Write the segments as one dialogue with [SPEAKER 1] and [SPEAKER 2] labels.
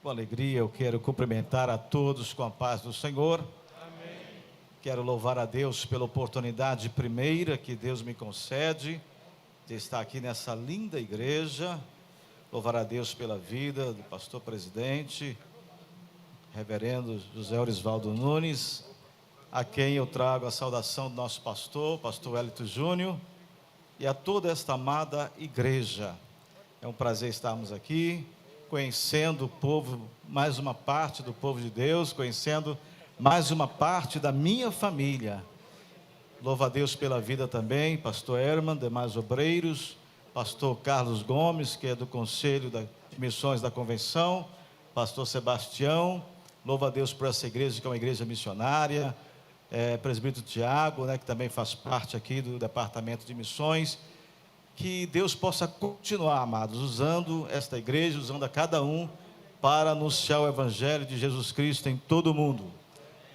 [SPEAKER 1] Com alegria eu quero cumprimentar a todos com a paz do Senhor. Amém. Quero louvar a Deus pela oportunidade primeira que Deus me concede de estar aqui nessa linda igreja. Louvar a Deus pela vida do pastor presidente, reverendo José Orisvaldo Nunes, a quem eu trago a saudação do nosso pastor Wellington Júnior, e a toda esta amada igreja. É um prazer estarmos aqui, conhecendo o povo, mais uma parte do povo de Deus, conhecendo mais uma parte da minha família. Louvo a Deus pela vida também, pastor Herman, demais obreiros, pastor Carlos Gomes, que é do Conselho de Missões da Convenção, pastor Sebastião. Louvo a Deus por essa igreja, que é uma igreja missionária, presbítero Tiago, que também faz parte aqui do Departamento de Missões. Que Deus possa continuar, amados, usando esta igreja, usando a cada um, para anunciar o Evangelho de Jesus Cristo em todo o mundo.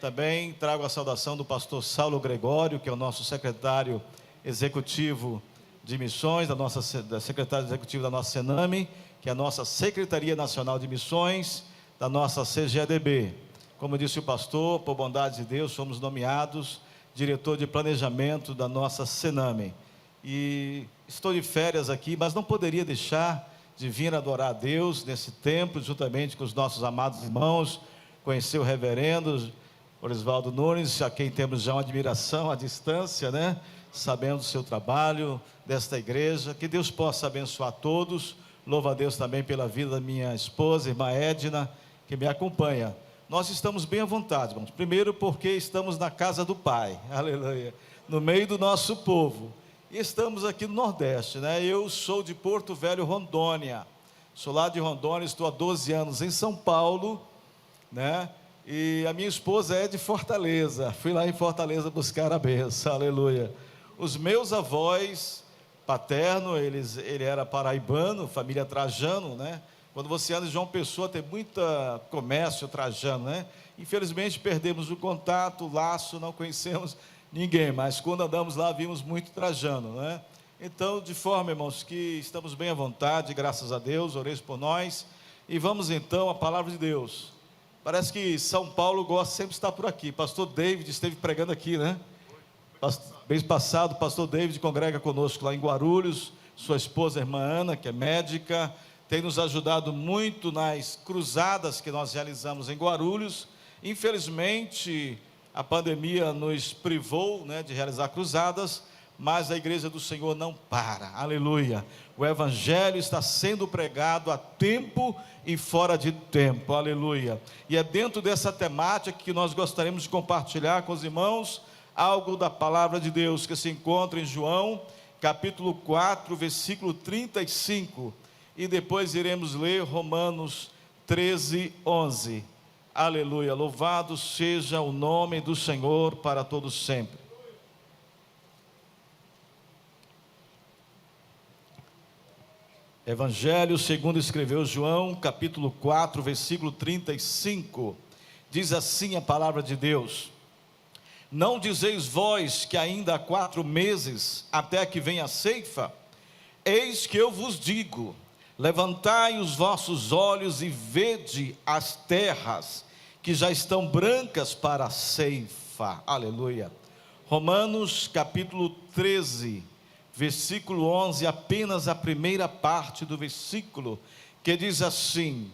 [SPEAKER 1] Também trago a saudação do pastor Saulo Gregório, que é o nosso secretário executivo de missões, da secretária executiva da nossa Sename, que é a nossa Secretaria Nacional de Missões, da nossa CGEDB. Como disse o pastor, por bondade de Deus, somos nomeados diretor de planejamento da nossa Sename. E estou de férias aqui, mas não poderia deixar de vir adorar a Deus nesse tempo, juntamente com os nossos amados irmãos, conhecer o reverendo Orisvaldo Nunes, a quem temos já uma admiração à distância, sabendo do seu trabalho, desta igreja. Que Deus possa abençoar todos. Louvo a Deus também pela vida da minha esposa, irmã Edna, que me acompanha. Nós estamos bem à vontade, irmãos. Primeiro porque estamos na casa do Pai, aleluia, no meio do nosso povo. E estamos aqui no Nordeste, Eu sou de Porto Velho, Rondônia. Sou lá de Rondônia, estou há 12 anos em São Paulo, E a minha esposa é de Fortaleza. Fui lá em Fortaleza buscar a bênção, aleluia. Os meus avós paterno, ele era paraibano, família Trajano, Quando você anda em João Pessoa, tem muito comércio trajano, Infelizmente perdemos o contato, o laço, não conhecemos ninguém, mas quando andamos lá, vimos muito trajano, Então, de forma, irmãos, que estamos bem à vontade, graças a Deus, oreis por nós, e vamos então à palavra de Deus. Parece que São Paulo gosta sempre de estar por aqui. Pastor David esteve pregando aqui, Mês passado, o pastor David congrega conosco lá em Guarulhos, sua esposa, a irmã Ana, que é médica, tem nos ajudado muito nas cruzadas que nós realizamos em Guarulhos. Infelizmente, a pandemia nos privou, de realizar cruzadas, mas a igreja do Senhor não para, aleluia. O Evangelho está sendo pregado a tempo e fora de tempo, aleluia. E é dentro dessa temática que nós gostaríamos de compartilhar com os irmãos algo da palavra de Deus, que se encontra em João, capítulo 4, versículo 35, e depois iremos ler Romanos 13, 11. Aleluia, louvado seja o nome do Senhor para todos sempre. Evangelho segundo escreveu João, capítulo 4, versículo 35, diz assim a palavra de Deus: não dizeis vós que ainda há 4 meses até que venha a ceifa? Eis que eu vos digo, levantai os vossos olhos e vede as terras, que já estão brancas para a ceifa, aleluia. Romanos capítulo 13, versículo 11, apenas a primeira parte do versículo, que diz assim,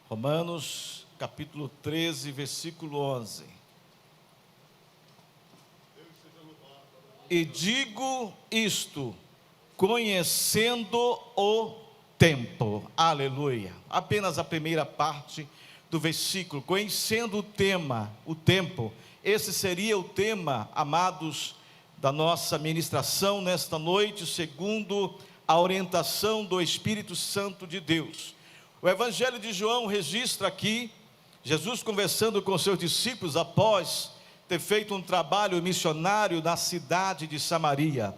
[SPEAKER 1] Romanos capítulo 13, versículo 11, e digo isto, conhecendo o tempo, aleluia, apenas a primeira parte do versículo, conhecendo o tempo, esse seria o tema, amados, da nossa ministração nesta noite, segundo a orientação do Espírito Santo de Deus. O Evangelho de João registra aqui, Jesus conversando com seus discípulos, após ter feito um trabalho missionário na cidade de Samaria.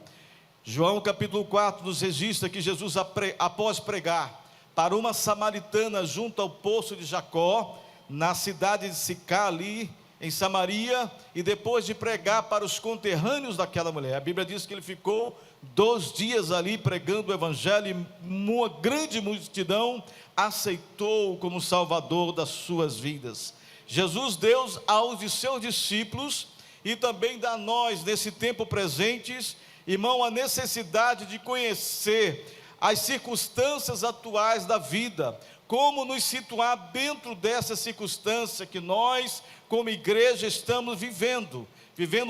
[SPEAKER 1] João capítulo 4 nos registra que Jesus, após pregar para uma samaritana junto ao poço de Jacó, na cidade de Sicá, ali em Samaria, e depois de pregar para os conterrâneos daquela mulher, a Bíblia diz que ele ficou 2 dias ali pregando o evangelho, e uma grande multidão aceitou como Salvador das suas vidas. Jesus deu aos seus discípulos e também dá a nós, nesse tempo presentes, irmão, a necessidade de conhecer as circunstâncias atuais da vida, como nos situar dentro dessa circunstância que nós, como igreja, estamos vivendo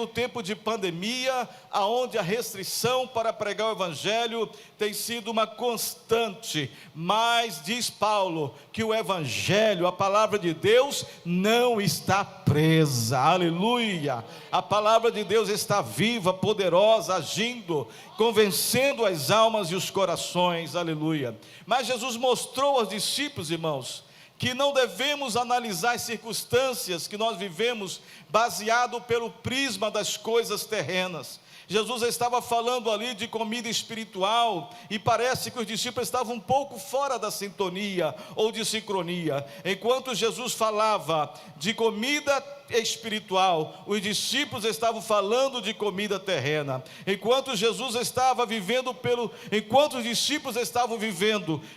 [SPEAKER 1] um tempo de pandemia, aonde a restrição para pregar o evangelho tem sido uma constante, mas diz Paulo, que o evangelho, a palavra de Deus, não está presa, aleluia, a palavra de Deus está viva, poderosa, agindo, convencendo as almas e os corações, aleluia. Mas Jesus mostrou aos discípulos, irmãos, que não devemos analisar as circunstâncias que nós vivemos baseado pelo prisma das coisas terrenas. Jesus estava falando ali de comida espiritual, e parece que os discípulos estavam um pouco fora da sintonia ou de sincronia. Enquanto Jesus falava de comida espiritual, os discípulos estavam falando de comida terrena. Enquanto os discípulos estavam vivendo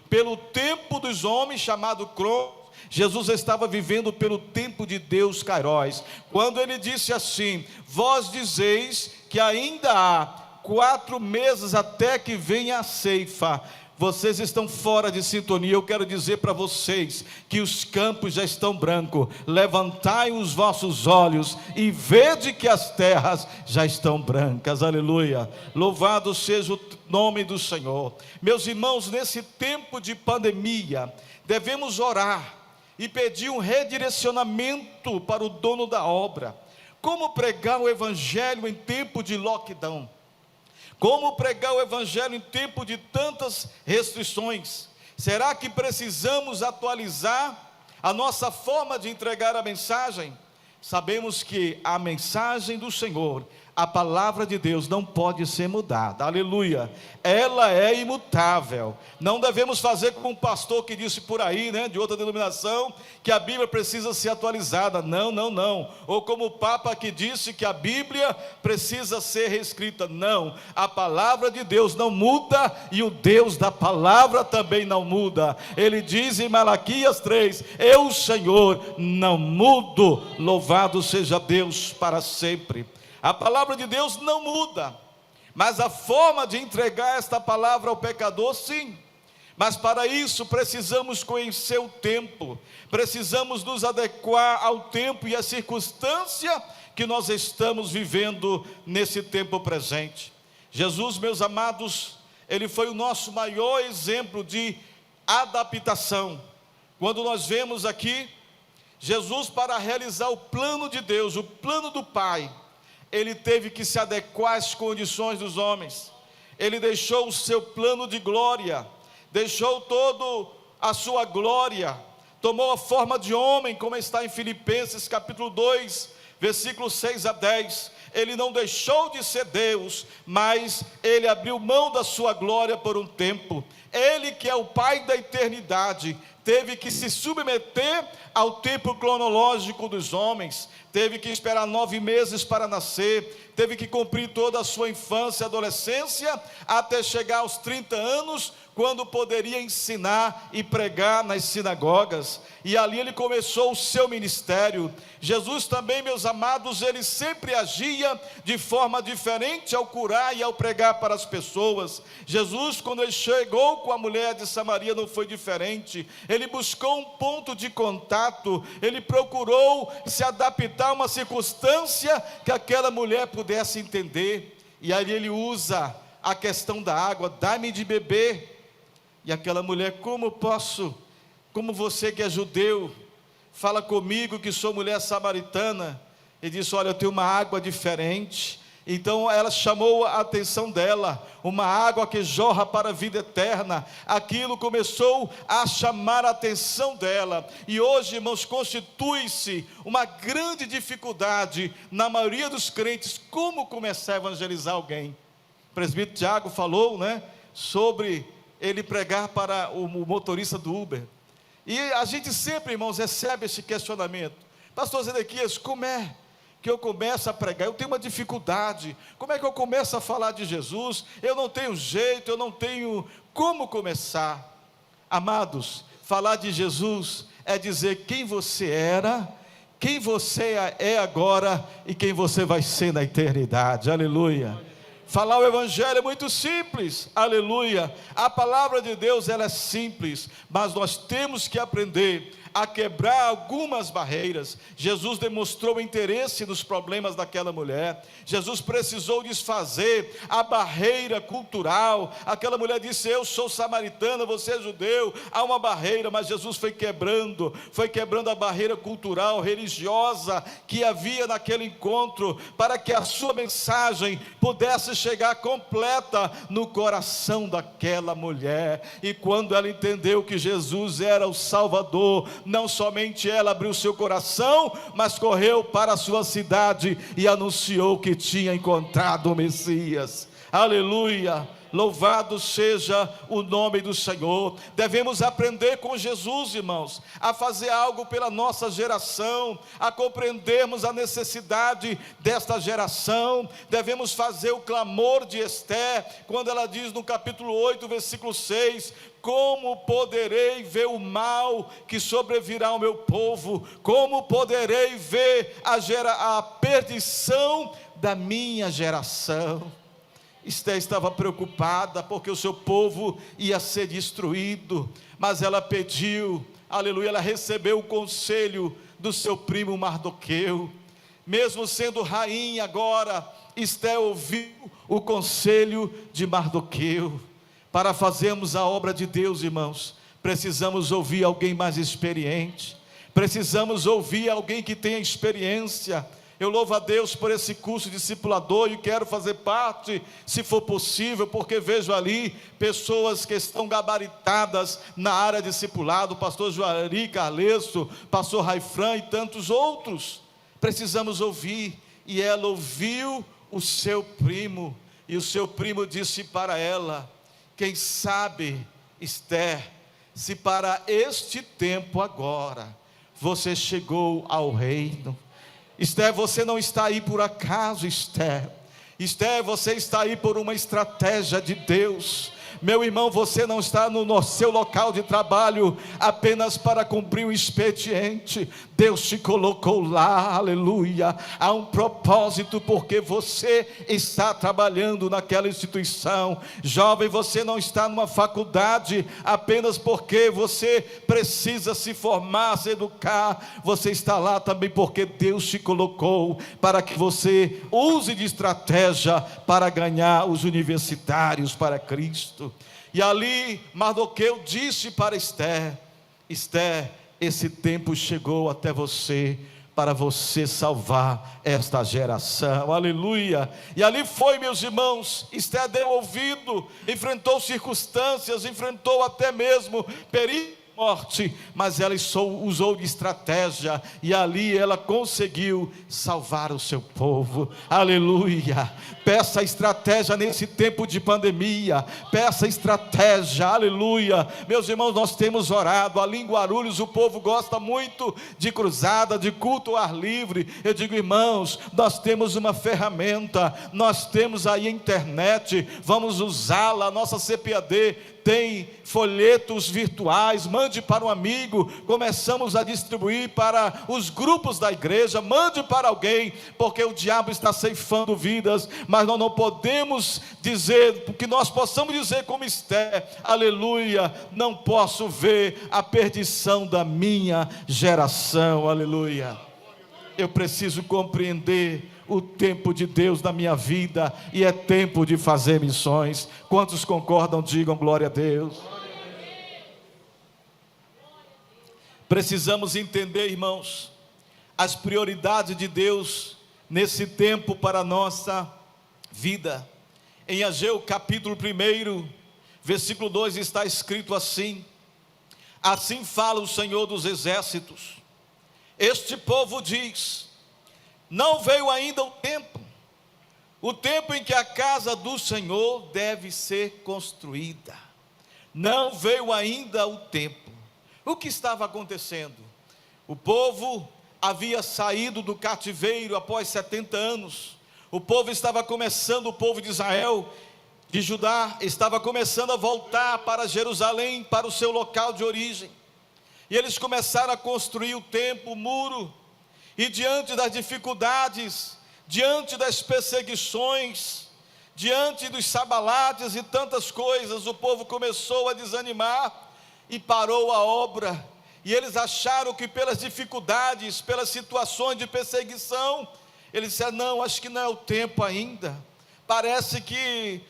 [SPEAKER 1] pelo tempo dos homens, chamado Cronos, Jesus estava vivendo pelo tempo de Deus, Kairos. Quando ele disse assim: vós dizeis que ainda há 4 meses até que venha a ceifa, vocês estão fora de sintonia. Eu quero dizer para vocês que os campos já estão brancos. Levantai os vossos olhos e vede que as terras já estão brancas, aleluia, louvado seja o nome do Senhor. Meus irmãos, nesse tempo de pandemia, devemos orar e pedir um redirecionamento para o dono da obra. Como pregar o evangelho em tempo de lockdown? Como pregar o evangelho em tempo de tantas restrições? Será que precisamos atualizar a nossa forma de entregar a mensagem? Sabemos que a mensagem do Senhor, a palavra de Deus, não pode ser mudada, aleluia, ela é imutável. Não devemos fazer como um pastor que disse por aí, de outra denominação, que a Bíblia precisa ser atualizada. Não, ou como o Papa que disse que a Bíblia precisa ser reescrita. Não, a palavra de Deus não muda, e o Deus da palavra também não muda. Ele diz em Malaquias 3, eu, Senhor, não mudo, louvado seja Deus para sempre. A palavra de Deus não muda, mas a forma de entregar esta palavra ao pecador, sim. Mas para isso precisamos conhecer o tempo, precisamos nos adequar ao tempo e à circunstância que nós estamos vivendo nesse tempo presente. Jesus, meus amados, ele foi o nosso maior exemplo de adaptação. Quando nós vemos aqui, Jesus, para realizar o plano de Deus, o plano do Pai, ele teve que se adequar às condições dos homens. Ele deixou o seu plano de glória, deixou toda a sua glória, tomou a forma de homem, como está em Filipenses capítulo 2, versículos 6 a 10. Ele não deixou de ser Deus, mas ele abriu mão da sua glória por um tempo. Ele, que é o Pai da eternidade, teve que se submeter ao tempo cronológico dos homens, teve que esperar 9 meses para nascer, teve que cumprir toda a sua infância e adolescência, até chegar aos 30 anos, quando poderia ensinar e pregar nas sinagogas, e ali ele começou o seu ministério. Jesus também, meus amados, ele sempre agia de forma diferente ao curar e ao pregar para as pessoas. Jesus, quando ele chegou com a mulher de Samaria, não foi diferente. Ele buscou um ponto de contato, ele procurou se adaptar a uma circunstância que aquela mulher pudesse entender, e aí ele usa a questão da água: dá-me de beber. E aquela mulher: como você que é judeu, fala comigo que sou mulher samaritana? Ele disse: olha, eu tenho uma água diferente. Então ela chamou a atenção dela, uma água que jorra para a vida eterna. Aquilo começou a chamar a atenção dela, e hoje, irmãos, constitui-se uma grande dificuldade na maioria dos crentes, como começar a evangelizar alguém. O presbítero Tiago falou, sobre ele pregar para o motorista do Uber, e a gente sempre, irmãos, recebe esse questionamento: pastor Zedequias, como é que eu começo a pregar? Eu tenho uma dificuldade. Como é que eu começo a falar de Jesus? Eu não tenho jeito, eu não tenho como começar. Amados, falar de Jesus é dizer quem você era, quem você é agora e quem você vai ser na eternidade. Aleluia. Falar o evangelho é muito simples, aleluia. A palavra de Deus, ela é simples, mas nós temos que aprender a quebrar algumas barreiras. Jesus demonstrou interesse nos problemas daquela mulher. Jesus precisou desfazer a barreira cultural. Aquela mulher disse: eu sou samaritana, você é judeu. Há uma barreira, mas Jesus foi quebrando a barreira cultural, religiosa que havia naquele encontro, para que a sua mensagem pudesse chegar completa no coração daquela mulher. E quando ela entendeu que Jesus era o Salvador, não somente ela abriu seu coração, mas correu para a sua cidade e anunciou que tinha encontrado o Messias. Aleluia. Louvado seja o nome do Senhor. Devemos aprender com Jesus, irmãos, a fazer algo pela nossa geração, a compreendermos a necessidade desta geração. Devemos fazer o clamor de Esther, quando ela diz no capítulo 8, versículo 6: como poderei ver o mal que sobrevirá ao meu povo? Como poderei ver a perdição da minha geração? Esther estava preocupada porque o seu povo ia ser destruído, mas ela pediu, aleluia, ela recebeu o conselho do seu primo Mardoqueu. Mesmo sendo rainha agora, Esther ouviu o conselho de Mardoqueu. Para fazermos a obra de Deus, irmãos, precisamos ouvir alguém mais experiente, precisamos ouvir alguém que tenha experiência. Eu louvo a Deus por esse curso discipulador e quero fazer parte, se for possível, porque vejo ali pessoas que estão gabaritadas na área de discipulado, pastor Juari Carlesso, pastor Raifran e tantos outros. Precisamos ouvir. E ela ouviu o seu primo, e o seu primo disse para ela: quem sabe, Esther, se para este tempo agora você chegou ao reino. Esther, você não está aí por acaso, Esther. Esther, você está aí por uma estratégia de Deus. Meu irmão, você não está no seu local de trabalho apenas para cumprir um expediente. Deus te colocou lá, aleluia. Há um propósito porque você está trabalhando naquela instituição. Jovem, você não está numa faculdade apenas porque você precisa se formar, se educar. Você está lá também porque Deus te colocou para que você use de estratégia para ganhar os universitários para Cristo. E ali Mardoqueu disse para Esther: Esther, esse tempo chegou até você, para você salvar esta geração, aleluia. E ali foi, meus irmãos, Esther deu ouvido, enfrentou circunstâncias, enfrentou até mesmo perigo, morte, mas ela usou de estratégia, e ali ela conseguiu salvar o seu povo, aleluia. Peça estratégia nesse tempo de pandemia, peça estratégia, aleluia. Meus irmãos, nós temos orado, ali em Guarulhos o povo gosta muito de cruzada, de culto ao ar livre. Eu digo, irmãos, nós temos uma ferramenta, nós temos aí a internet, vamos usá-la. A nossa CPAD tem folhetos virtuais, mande para um amigo, começamos a distribuir para os grupos da igreja, mande para alguém, porque o diabo está ceifando vidas, mas nós não podemos dizer, que nós possamos dizer como Esther, aleluia, não posso ver a perdição da minha geração, aleluia. Eu preciso compreender o tempo de Deus na minha vida, e é tempo de fazer missões. Quantos concordam, digam glória a Deus. Precisamos entender, irmãos, as prioridades de Deus nesse tempo para a nossa vida. Em Ageu capítulo 1, versículo 2 está escrito assim: assim fala o Senhor dos exércitos, este povo diz, não veio ainda o tempo em que a casa do Senhor deve ser construída. Não veio ainda o tempo. O que estava acontecendo? O povo havia saído do cativeiro após 70 anos. O povo estava começando, o povo de Israel, de Judá, estava começando a voltar para Jerusalém, para o seu local de origem. E eles começaram a construir o templo, o muro. E diante das dificuldades, diante das perseguições, diante dos sabalates e tantas coisas, o povo começou a desanimar e parou a obra. E eles acharam que pelas dificuldades, pelas situações de perseguição, eles disseram: não, acho que não é o tempo ainda. Parece que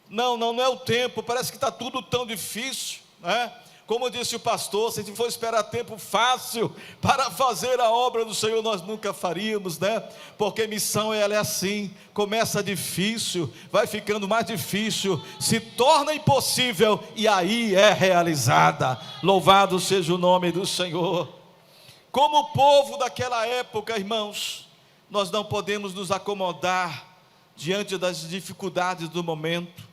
[SPEAKER 1] não é o tempo, parece que está tudo tão difícil, né? Como disse o pastor, se a gente for esperar tempo fácil para fazer a obra do Senhor, nós nunca faríamos, né? Porque missão, ela é assim, começa difícil, vai ficando mais difícil, se torna impossível e aí é realizada. Louvado seja o nome do Senhor. Como o povo daquela época, irmãos, nós não podemos nos acomodar diante das dificuldades do momento.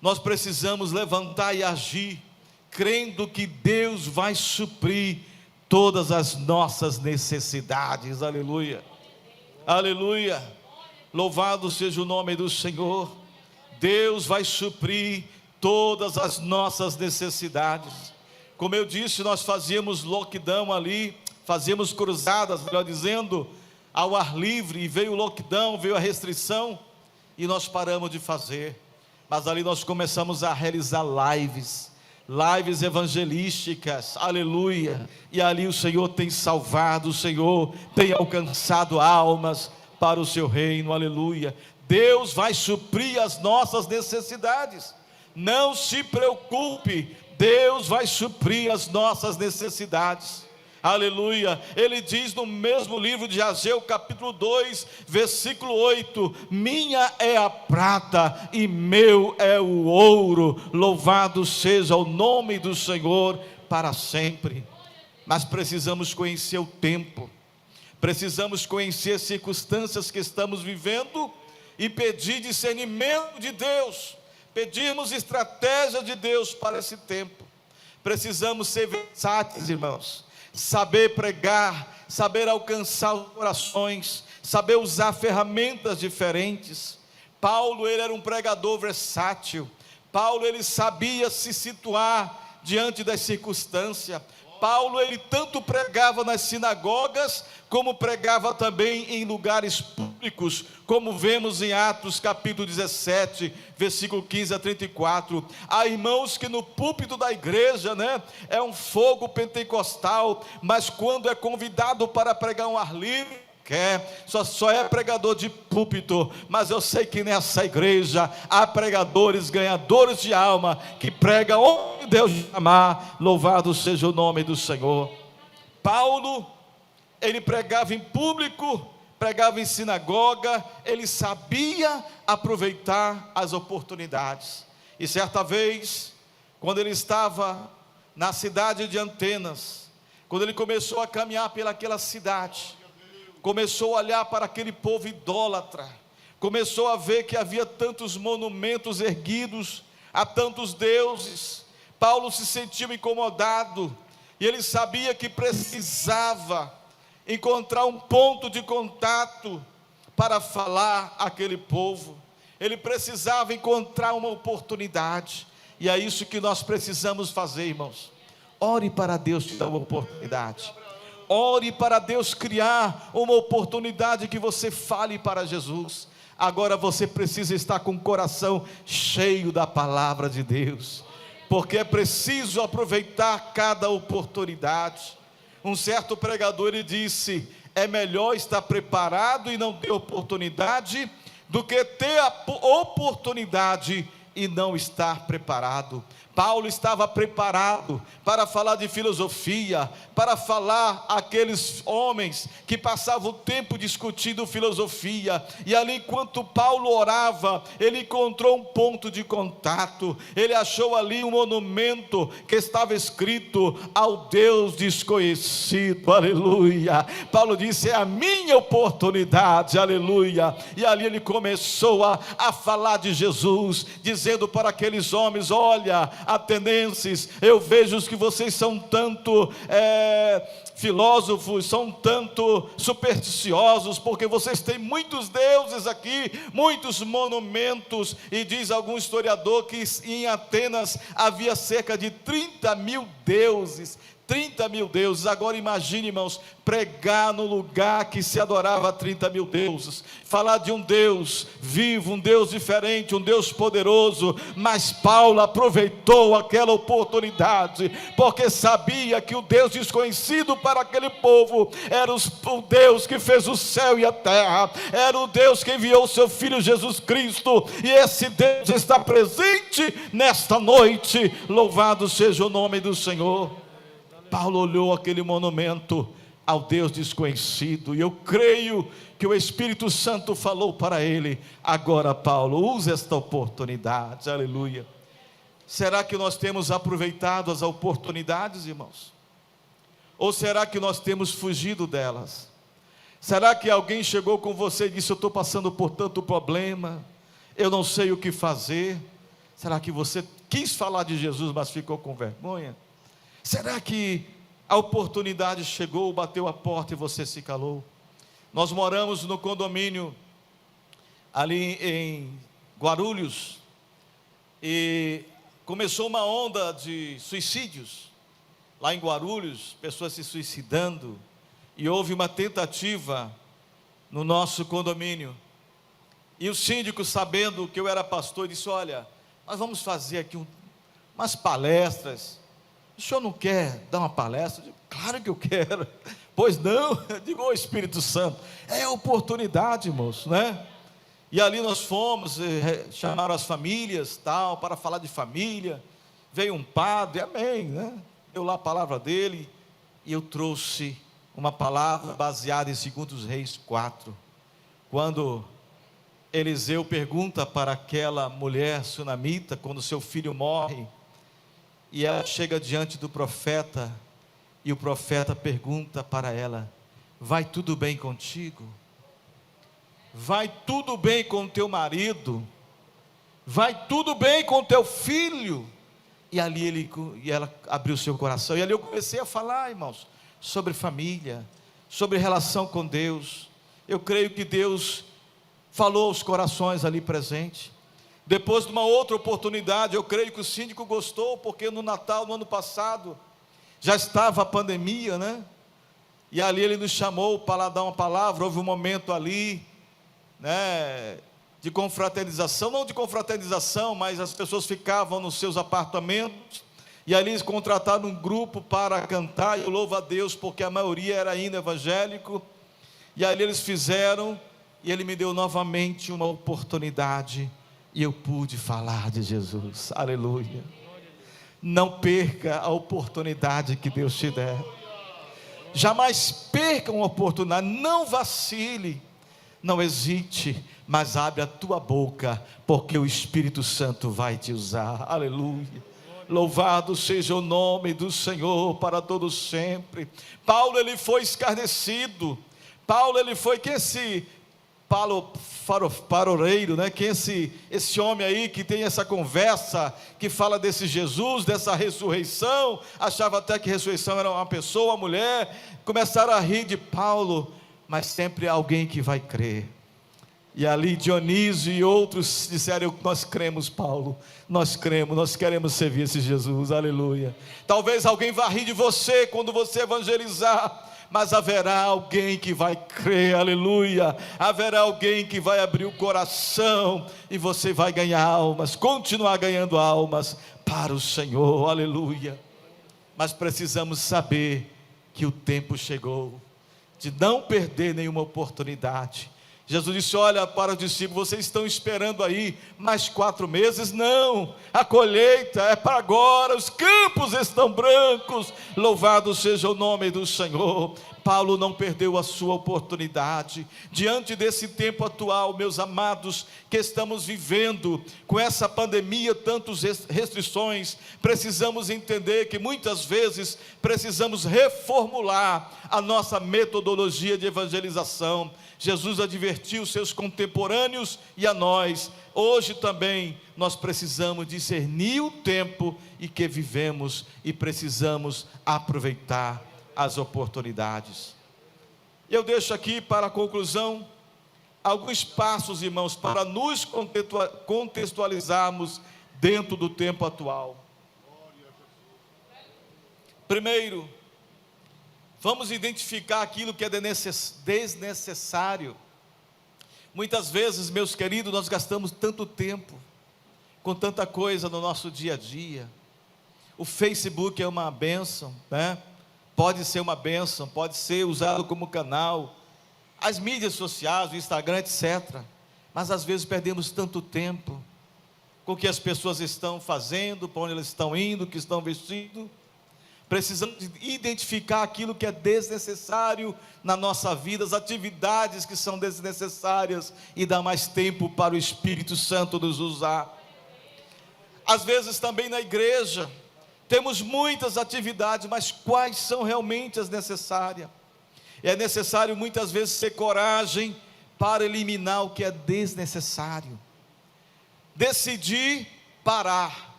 [SPEAKER 1] Nós precisamos levantar e agir, crendo que Deus vai suprir todas as nossas necessidades. Aleluia, aleluia, louvado seja o nome do Senhor. Deus vai suprir todas as nossas necessidades. Como eu disse, nós fazíamos lockdown ali, fazíamos cruzadas, melhor dizendo, ao ar livre, e veio o lockdown, veio a restrição, e nós paramos de fazer. Mas ali nós começamos a realizar lives evangelísticas, aleluia, e ali o Senhor tem salvado, o Senhor tem alcançado almas para o seu reino, aleluia. Deus vai suprir as nossas necessidades, não se preocupe, Deus vai suprir as nossas necessidades, aleluia. Ele diz no mesmo livro de Ageu, capítulo 2, versículo 8: minha é a prata e meu é o ouro, louvado seja o nome do Senhor para sempre. Mas precisamos conhecer o tempo, precisamos conhecer as circunstâncias que estamos vivendo e pedir discernimento de Deus, pedirmos estratégia de Deus para esse tempo. Precisamos ser versáteis, irmãos, saber pregar, saber alcançar os corações, saber usar ferramentas diferentes. Paulo, ele era um pregador versátil. Paulo, ele sabia se situar diante das circunstâncias. Paulo, ele tanto pregava nas sinagogas, como pregava também em lugares públicos, como vemos em Atos capítulo 17, versículo 15 a 34, há irmãos que no púlpito da igreja, né, é um fogo pentecostal, mas quando é convidado para pregar um ar livre, só é pregador de púlpito. Mas eu sei que nessa igreja há pregadores, ganhadores de alma, que pregam onde Deus chamar, louvado seja o nome do Senhor. Paulo, ele pregava em público, pregava em sinagoga, ele sabia aproveitar as oportunidades. E certa vez, quando ele estava na cidade de Atenas, quando ele começou a caminhar pelaquela cidade, começou a olhar para aquele povo idólatra, começou a ver que havia tantos monumentos erguidos a tantos deuses. Paulo se sentiu incomodado, e ele sabia que precisava encontrar um ponto de contato para falar àquele povo. Ele precisava encontrar uma oportunidade, e é isso que nós precisamos fazer, irmãos. Ore para Deus te dar uma oportunidade. Ore para Deus criar uma oportunidade que você fale para Jesus. Agora você precisa estar com o coração cheio da palavra de Deus, porque é preciso aproveitar cada oportunidade. Um certo pregador, ele disse: é melhor estar preparado e não ter oportunidade, do que ter a oportunidade e não estar preparado. Paulo estava preparado para falar de filosofia, para falar àqueles homens que passavam o tempo discutindo filosofia, e ali enquanto Paulo orava, ele encontrou um ponto de contato, ele achou ali um monumento que estava escrito: ao Deus desconhecido, aleluia. Paulo disse: é a minha oportunidade, aleluia. E ali ele começou a falar de Jesus, dizendo para aqueles homens: olha, atenienses, eu vejo que vocês são tanto filósofos, são tanto supersticiosos, porque vocês têm muitos deuses aqui, muitos monumentos, e diz algum historiador que em Atenas havia cerca de 30 mil deuses. 30 mil deuses. Agora imagine, irmãos, pregar no lugar que se adorava a 30 mil deuses, falar de um Deus vivo, um Deus diferente, um Deus poderoso. Mas Paulo aproveitou aquela oportunidade, porque sabia que o Deus desconhecido para aquele povo era o Deus que fez o céu e a terra, era o Deus que enviou o seu Filho Jesus Cristo, e esse Deus está presente nesta noite. Louvado seja o nome do Senhor. Paulo olhou aquele monumento ao Deus desconhecido, e eu creio que o Espírito Santo falou para ele: agora, Paulo, use esta oportunidade. Aleluia. Será que nós temos aproveitado as oportunidades, irmãos? Ou será que nós temos fugido delas? Será que alguém chegou com você e disse: eu estou passando por tanto problema, eu não sei o que fazer? Será que você quis falar de Jesus, mas ficou com vergonha? Será que a oportunidade chegou, bateu a porta e você se calou? Nós moramos no condomínio ali em Guarulhos, e começou uma onda de suicídios lá em Guarulhos, pessoas se suicidando, e houve uma tentativa no nosso condomínio, e o síndico, sabendo que eu era pastor, disse: olha, nós vamos fazer aqui umas palestras. O senhor não quer dar uma palestra? Eu digo: claro que eu quero. Pois não? Eu digo: ô Espírito Santo, é oportunidade, moço, né? E ali nós fomos, chamaram as famílias, tal, para falar de família. Veio um padre, amém, né? Deu lá a palavra dele, e eu trouxe uma palavra baseada em 2 Reis 4, quando Eliseu pergunta para aquela mulher sunamita, quando seu filho morre, e ela chega diante do profeta, e o profeta pergunta para ela: vai tudo bem contigo? Vai tudo bem com teu marido? Vai tudo bem com teu filho? E ali ela abriu seu coração, e ali eu comecei a falar, irmãos, sobre família, sobre relação com Deus. Eu creio que Deus falou aos corações ali presentes. Depois de uma outra oportunidade, eu creio que o síndico gostou, porque no Natal, no ano passado, já estava a pandemia, né? E ali ele nos chamou para dar uma palavra. Houve um momento ali, né, de confraternização, não de confraternização, mas as pessoas ficavam nos seus apartamentos, e ali eles contrataram um grupo para cantar, e eu louvo a Deus, porque a maioria era ainda evangélico, e ali eles fizeram, e ele me deu novamente uma oportunidade, e eu pude falar de Jesus. Aleluia. Não perca a oportunidade que Deus te der. Jamais perca uma oportunidade. Não vacile, não hesite, mas abre a tua boca, porque o Espírito Santo vai te usar. Aleluia. Louvado seja o nome do Senhor para todos sempre. Paulo, ele foi escarnecido. Paulo, ele foi que esse paroreiro, né? Que esse homem aí que tem essa conversa, que fala desse Jesus, dessa ressurreição, achava até que ressurreição era uma pessoa, uma mulher. Começaram a rir de Paulo, mas sempre há alguém que vai crer. E ali Dionísio e outros disseram: nós cremos, Paulo, nós cremos, nós queremos servir esse Jesus. Aleluia. Talvez alguém vá rir de você quando você evangelizar, mas haverá alguém que vai crer. Aleluia. Haverá alguém que vai abrir o coração, e você vai ganhar almas, continuar ganhando almas para o Senhor. Aleluia. Mas precisamos saber que o tempo chegou de não perder nenhuma oportunidade. Jesus disse: olha para os discípulos, vocês estão esperando aí mais 4 meses? Não, a colheita é para agora, os campos estão brancos. Louvado seja o nome do Senhor. Paulo não perdeu a sua oportunidade. Diante desse tempo atual, meus amados, que estamos vivendo com essa pandemia, tantas restrições, precisamos entender que muitas vezes precisamos reformular a nossa metodologia de evangelização. Jesus advertiu seus contemporâneos e a nós. Hoje também nós precisamos discernir o tempo em que vivemos e precisamos aproveitar as oportunidades. Eu deixo aqui para a conclusão alguns passos, irmãos, para nos contextualizarmos dentro do tempo atual. Primeiro, vamos identificar aquilo que é desnecessário. Muitas vezes, meus queridos, nós gastamos tanto tempo com tanta coisa no nosso dia a dia. O Facebook é uma bênção, né? Pode ser uma bênção, pode ser usado como canal, as mídias sociais, o Instagram, etc. Mas às vezes perdemos tanto tempo com o que as pessoas estão fazendo, para onde elas estão indo, o que estão vestindo. Precisamos identificar aquilo que é desnecessário na nossa vida, as atividades que são desnecessárias, e dar mais tempo para o Espírito Santo nos usar. Às vezes também na igreja temos muitas atividades, mas quais são realmente as necessárias? É necessário muitas vezes ter coragem para eliminar o que é desnecessário. Decidir parar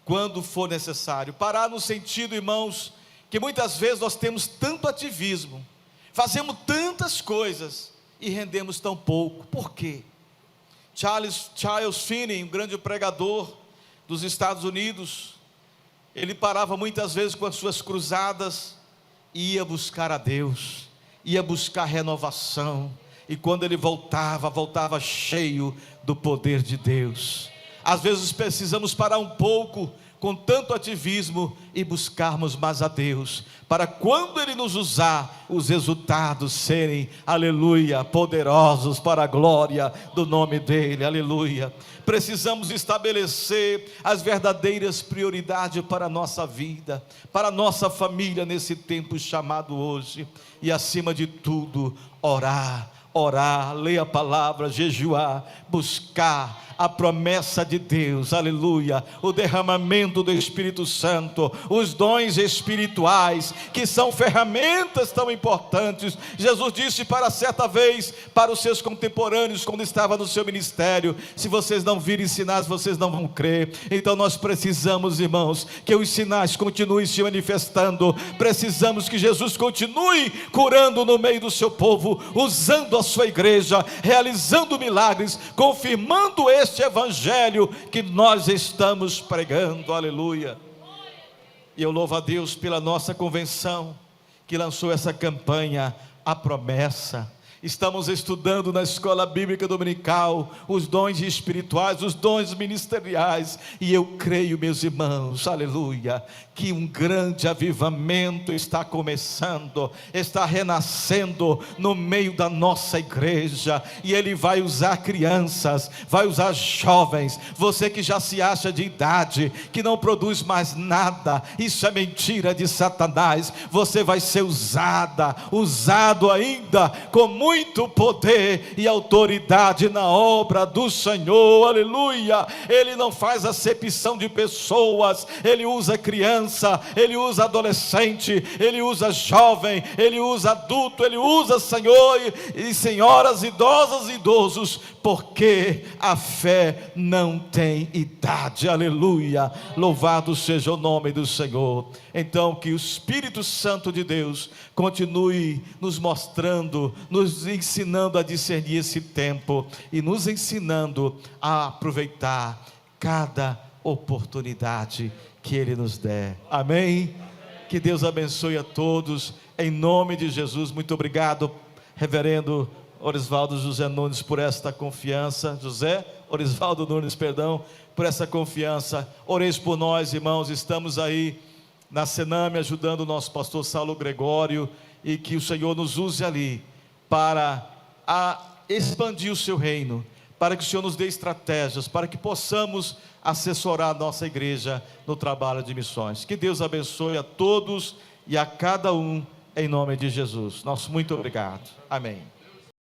[SPEAKER 1] quando for necessário. Parar no sentido, irmãos, que muitas vezes nós temos tanto ativismo, fazemos tantas coisas e rendemos tão pouco. Por quê? Charles Finney, um grande pregador dos Estados Unidos, ele parava muitas vezes com as suas cruzadas e ia buscar a Deus, ia buscar renovação, e quando ele voltava cheio do poder de Deus. Às vezes precisamos parar um pouco com tanto ativismo e buscarmos mais a Deus, para quando Ele nos usar, os resultados serem, aleluia, poderosos para a glória do nome dEle, aleluia. Precisamos estabelecer as verdadeiras prioridades para a nossa vida, para a nossa família nesse tempo chamado hoje, e acima de tudo, orar, ler a palavra, jejuar, buscar a promessa de Deus, aleluia, o derramamento do Espírito Santo, os dons espirituais, que são ferramentas tão importantes. Jesus disse para certa vez, para os seus contemporâneos, quando estava no seu ministério: se vocês não virem sinais, vocês não vão crer. Então nós precisamos, irmãos, que os sinais continuem se manifestando, precisamos que Jesus continue curando no meio do seu povo, usando a sua igreja, realizando milagres, confirmando este evangelho que nós estamos pregando, aleluia. E eu louvo a Deus pela nossa convenção, que lançou essa campanha, a promessa. Estamos estudando na escola bíblica dominical os dons espirituais, os dons ministeriais, e eu creio, meus irmãos, aleluia, que um grande avivamento está começando, está renascendo no meio da nossa igreja, e Ele vai usar crianças, vai usar jovens. Você que já se acha de idade, que não produz mais nada, isso é mentira de Satanás. Você vai ser usado ainda com muito poder e autoridade na obra do Senhor, aleluia. Ele não faz acepção de pessoas, Ele usa criança, Ele usa adolescente, Ele usa jovem, Ele usa adulto, Ele usa senhor e senhoras, idosas e idosos, porque a fé não tem idade, aleluia. Louvado seja o nome do Senhor. Então que o Espírito Santo de Deus continue nos mostrando, nos ensinando a discernir esse tempo, e nos ensinando a aproveitar cada oportunidade que Ele nos der, amém? Que Deus abençoe a todos, em nome de Jesus. Muito obrigado, reverendo Orisvaldo José Nunes, por esta confiança, Orisvaldo Nunes, por essa confiança. Oreis por nós, irmãos, estamos aí na Sename ajudando o nosso pastor Saulo Gregório, e que o Senhor nos use ali para expandir o seu reino, para que o Senhor nos dê estratégias, para que possamos assessorar a nossa igreja no trabalho de missões. Que Deus abençoe a todos e a cada um em nome de Jesus. Nosso muito obrigado. Amém.